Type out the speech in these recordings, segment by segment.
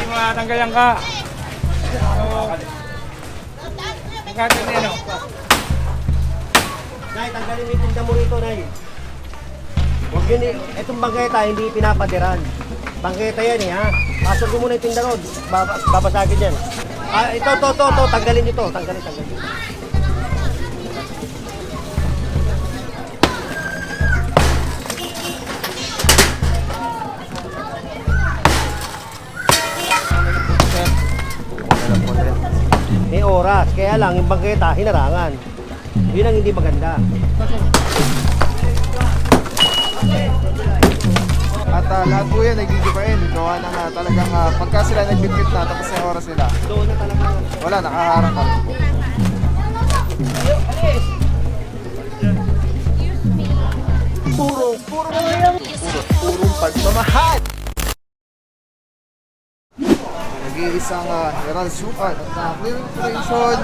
matanggalan ka. Pagkakit niya, no? Nay, tanggalin mo yung tinda mo rito, Nay. Huwag yun eh. Itong bangketa, hindi pinapadiran. Bangketa yan eh, ha? Pasok mo muna yung tinda ron. Babasagin yan. Ah, ito. Tanggalin nyo to. Tanggalin. May oras. Kaya lang, yung bangketa, hinarangan. Yun ang hindi maganda. At lahat po yan nagigibain. Gawa na nga talagang pagka sila nagbitbit na tapos na yung oras nila. Doon na talaga. Wala, nakaharang ka. Purong pagmamahal. Nag-iisang Herald Sukat at clearing operation.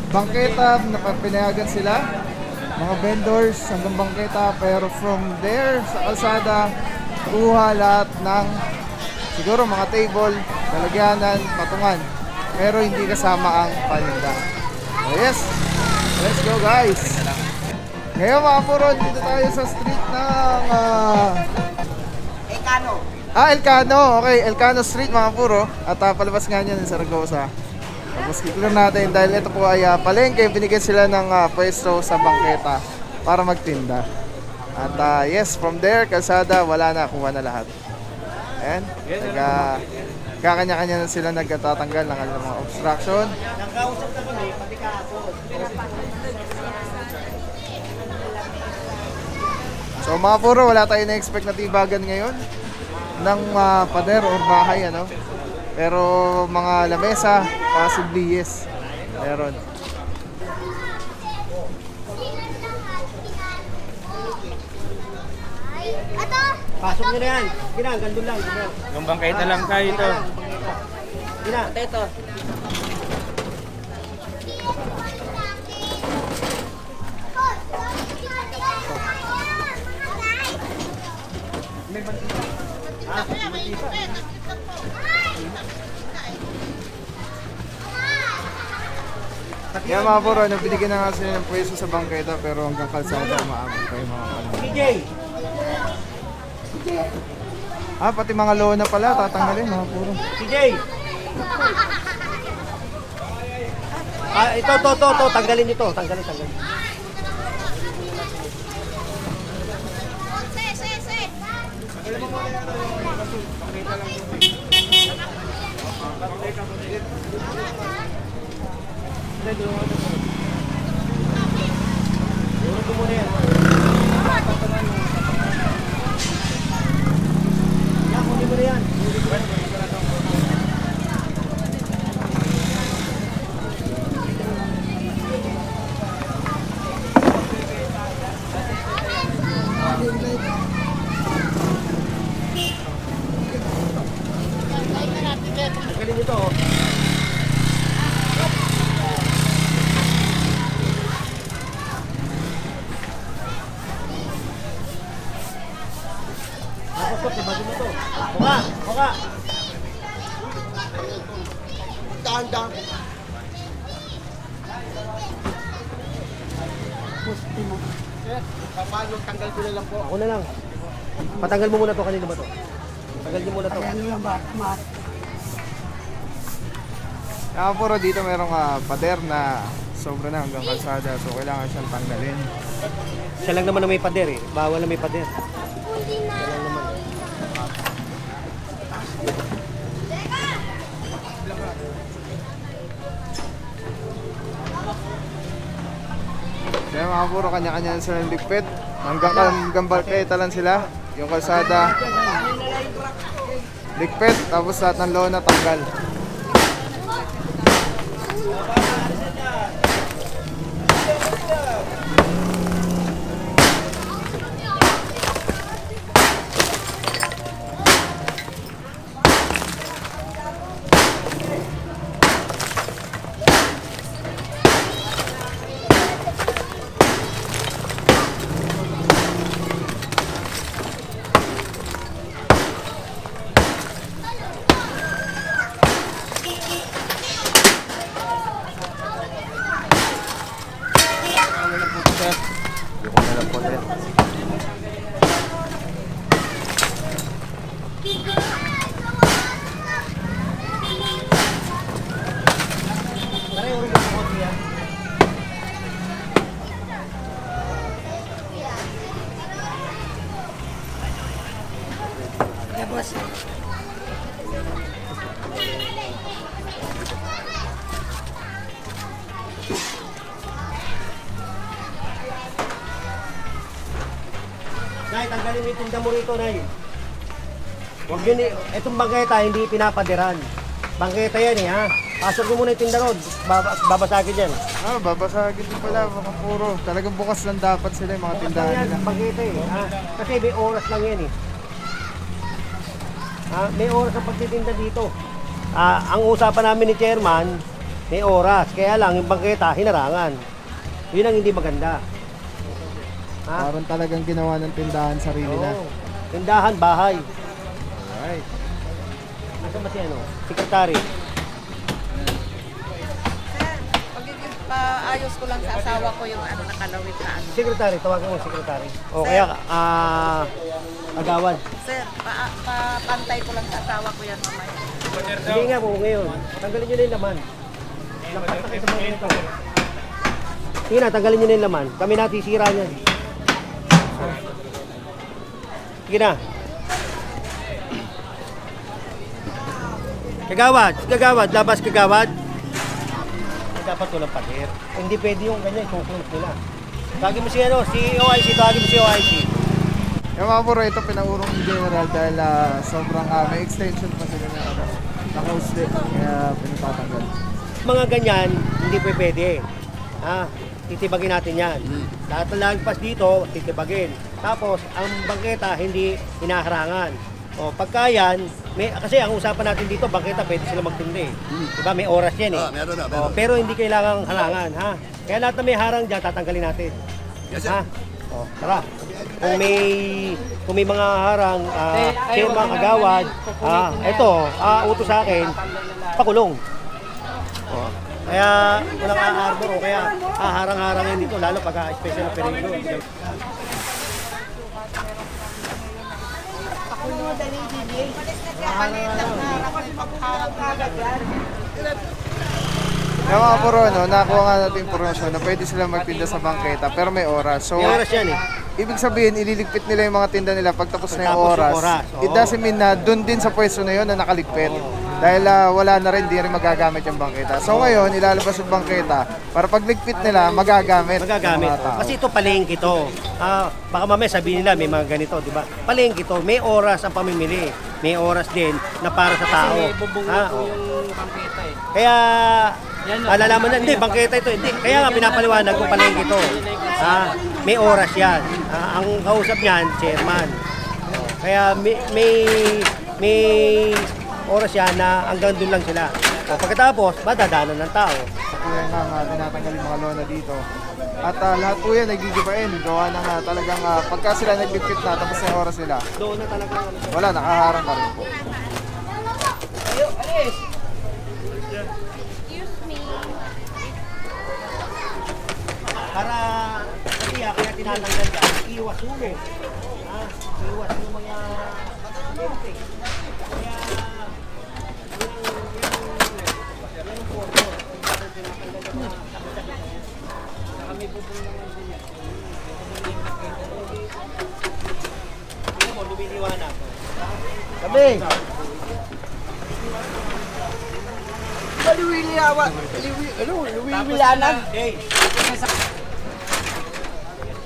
Bangketa, napapinayagan sila. Mga vendors hanggang bangketa, pero from there sa kalsada, kuha lahat ng siguro mga table, lalagyanan, patungan, pero hindi kasama ang paninda. So yes, let's go guys. Ngayon mga puron, dito tayo sa street ng Elcano. Okay, Elcano Street mga puro. At palabas nga niyan sa Zaragoza. Tapos kiklear natin dahil ito po ay palengke, binigyan sila ng pwesto sa bangketa para magtinda. At yes, from there, kalsada, wala na, kuha na lahat. And kakanya-kanya na sila nagtatanggal ng kanilang mga obstruction. Nagkausap na kami, pati kahapon. So mga puro, wala tayo na-expect na tibagan ngayon ng pader or bahay, ano? Pero mga lamesa, possibly yes. Meron. Pasok nyo na yan. Gina, gandun lang. Yung bangketa lang tayo ito. Gina, ito. Yan mga puro, binigyan na nga sila ng pwesto sa bangketa pero hanggang kalsada umaabot pa yung mga kanila. CJ! Pati mga lona pala, tatanggalin mga puro. CJ! Ito. Tanggalin nyo to. Tanggalin. Tanggalin nyo to. Buka. Dahan. Paano tanggal ko na lang po? Ako na lang. Patanggal mo muna to. Kanino ba to? Tanggal niyo muna to. Kaya puro dito merong pader na sobra na hanggang kalsada, so kailangan siyang tanggalin. Siya lang naman na may pader eh. Bawal na may pader. Siya lang naman. Kaya mga puro, kanya-kanya na sila ng ligpit. Hanggang balketa lang sila. Yung kalsada, ligpit, tapos lahat ng lona tanggal. tanggalin mo yung tinda mo rito, Nay. Huwag yun eh. Itong bangketa, hindi pinapadiran. Bangketa yan eh, ha? Pasok mo muna yung tinda ron. Babasagin yan. Babasagin din pala, mga puro. Talagang bukas lang dapat sila yung mga tindahan Yan, nila. bangketa eh, ha? Kasi may oras lang yan eh. Ha? May oras ang pagtitinda dito. Ang usapan namin ni Chairman, may oras. Kaya lang, yung bangketa, hinarangan. Yun ang hindi maganda. Ha? Parang talagang ginawa ng tindahan sarili na. Oo. Tindahan, bahay. Alright. Nasaan ba si ano? Sekretary. Paayos ko lang sa asawa ko yung ano nakalawit na ano. Sekretary, tawagan mo sekretary. O kaya, agawad. Sir, papantay ko lang sa asawa ko yan mamaya. Hindi nga po ngayon. Tanggalin nyo na yung laman. Lampas na kayo sa mga ito. Sige na, tanggalin nyo na yung laman. Kami natisira niyan. Sige na. Kagawad, labas kagawad. Dapat walang pader. Hindi pwede yung ganyan, kukulot nila. Tawagin mo si ano, si OIC, tawagin mo si OIC. Yung mga puro, ito pinaurong ni General dahil sobrang may extension pa sila na ano, naka-host kaya pinatatanggal. Mga ganyan, hindi pwede. Titibagin natin yan. Lahat ng lagpas dito, titibagin. Tapos, ang bangketa, hindi hinaharangan. O, pagka yan, kasi ang usapan natin dito, bangketa, pwede sila magtindi. Diba, may oras yan eh. Meron na. O, pero hindi kailangang halangan, ha? Kaya lahat na may harang dyan, tatanggalin natin. Yes, sir. Ha? O, tara. Kung may mga harang, chairman, kagawad, eto, utos sa akin, pakulong. O, kaya walang aarbor o kaya haharang-harangin dito, lalo pag special periodo. Yung mga puro, no, nakuha nga natin impormasyon na pwede sila magtinda sa bangketa pero may oras. So, May oras yan eh. ibig sabihin, ililigpit nila yung mga tinda nila pag tapos na yung Pagtapos yung oras. oras, It oo. doesn't mean na dun din sa pwesto na yun na nakaligpit. Dahil wala na rin, di rin magagamit yung bangketa. So ngayon, ilalabas yung bangketa para pagligpit nila, magagamit. Magagamit. ng mga tao. Kasi ito palengke to. Baka mamaya sabihin nila may mga ganito, di ba? Palengke to, may oras ang pamimili. May oras din na para sa tao. yung bangketa eh. Kaya alalaman na, hindi, bangketa ito. Hindi. Kaya nga pinapaliwanag kung palengke ito. May oras yan. Ang kausap niyan, chairman. Kaya may oras yan na hanggang doon lang sila. Pagkatapos, madadaanan ng tao. Kaya nga tinatanggal yung mga lona dito. At lahat po yan nagigibain. Gawa ng talagang pagka sila nagligpit na tapos na yung oras nila, Doon na talaga. wala, nakaharang ka rin po. Para kaya tinatanggal yan, iwas ulo. Iwas yung mga pente. Kaya yan ang porto. Kami pupunta din yan. Tingnan mo, lumiliwanag. Sabi! Luwiwilanan. Hey!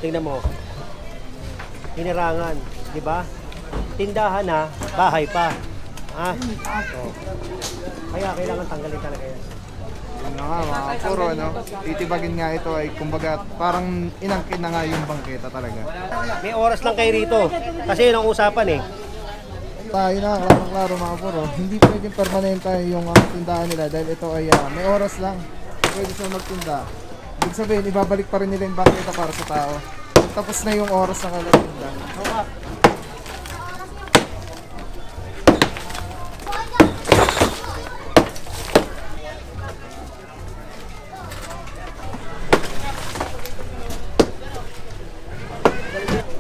Tingnan mo. Hinirangan, di ba? Tindahan na, bahay pa. Kaya kailangan tanggalin talaga yan. Yun na nga, mga puro, no? Titibagin nga ito ay kumbaga parang inangkin na nga yung bangketa talaga. May oras lang kayo rito. Kasi yun ang usapan eh. Tayo na, klaro mga puro. Hindi pwedeng permanente yung tindahan nila dahil ito ay may oras lang. Pwede sila magtinda. Ibig sabihin, ibabalik pa rin nila yung bangketa para sa tao. Tapos na yung oras na kailangan tinda.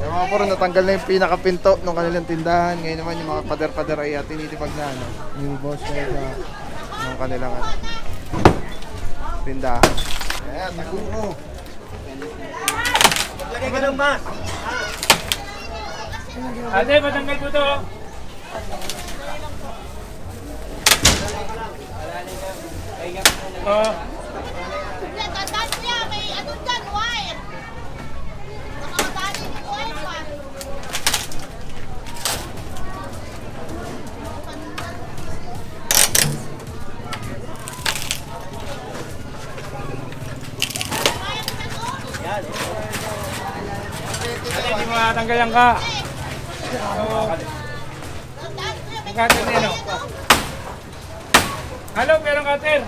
Yung mga puro, natanggal na yung pinakapinto ng kanilang tindahan. Ngayon naman yung mga pader-pader ay tinitipag na yung boss na ng kanilang tindahan. Ayan, naguro. Lagay ka ng mask. Ate, patanggal po to. Oh. Tandaan niya, may ano dyan, wire. Nakakadali ni wire pa. tatanggalan ka. Ang cutter niya, no? Halo, pero cutter.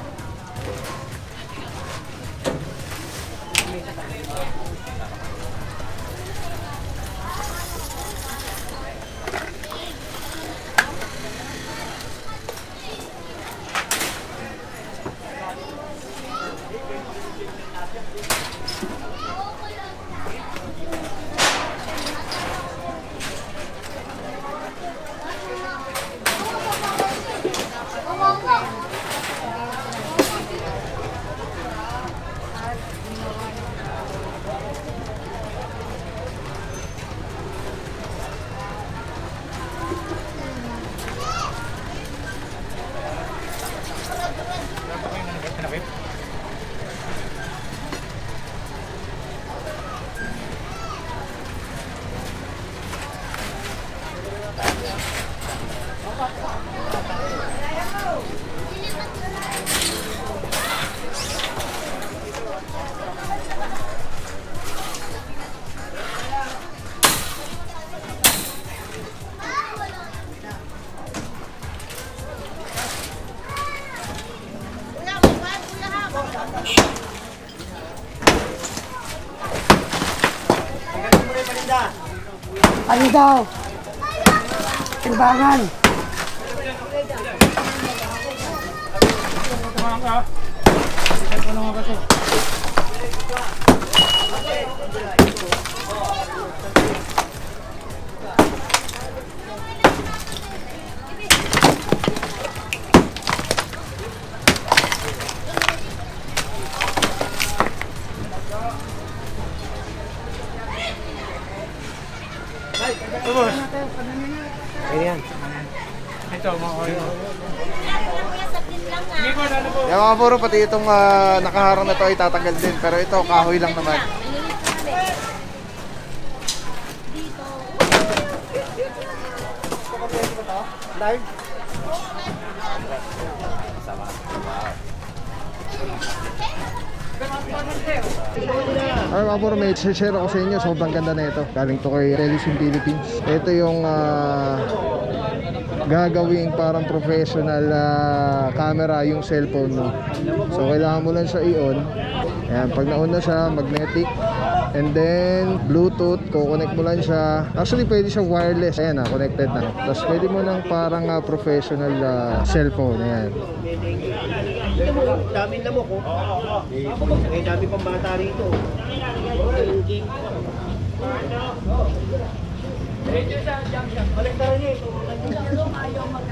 Ano daw? Timbangan. Tumahan ka. Ito ko naman kasi. Ito, boss. Ayan. Ito, mga oil. Hindi ko na po. Yung mga puro, pati itong nakaharang na to ay tatanggal din. Pero ito, kahoy lang naman. Live. Ay mga puro, may share ako sa inyo. Sobrang ganda na ito. Galing to kay Telesim Philippines. Ito yung gagawing parang professional camera yung cellphone mo. So kailangan mo lang siya i-on. Ayan, pag na-on na siya, magnetic. And then Bluetooth, kukonect mo lang siya. Actually pwede siya wireless. Ayan connected na. Tapos pwede mo ng parang professional cellphone. Ayan. Dami na mo ko. Eh, dami pang bata rito.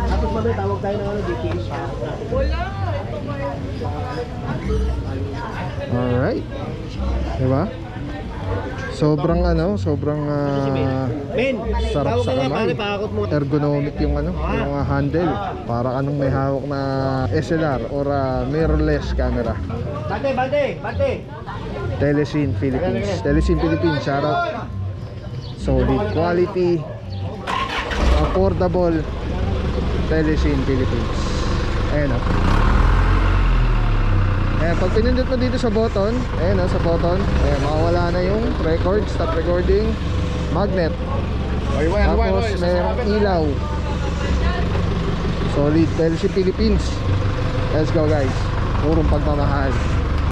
Tapos mamaya tawag tayo ng ano, details. Alright. Diba? Sobrang Men, sarap tawag sa ka nga, kamay. pare, pakakot mo. Ergonomic yung yung handle. Para anong may hawak na SLR or mirrorless camera. Bante. Telesim Philippines. Telesim Philippines, shout out. Solid quality, affordable. Telesim Philippines. Ayan o. Ayan, pag pinindot mo dito sa button, ayan sa button, ayan, makawala na yung record, stop recording, magnet. Tapos mayroong ilaw. Solid. Telesim Philippines. Let's go guys. Purong pagmamahal.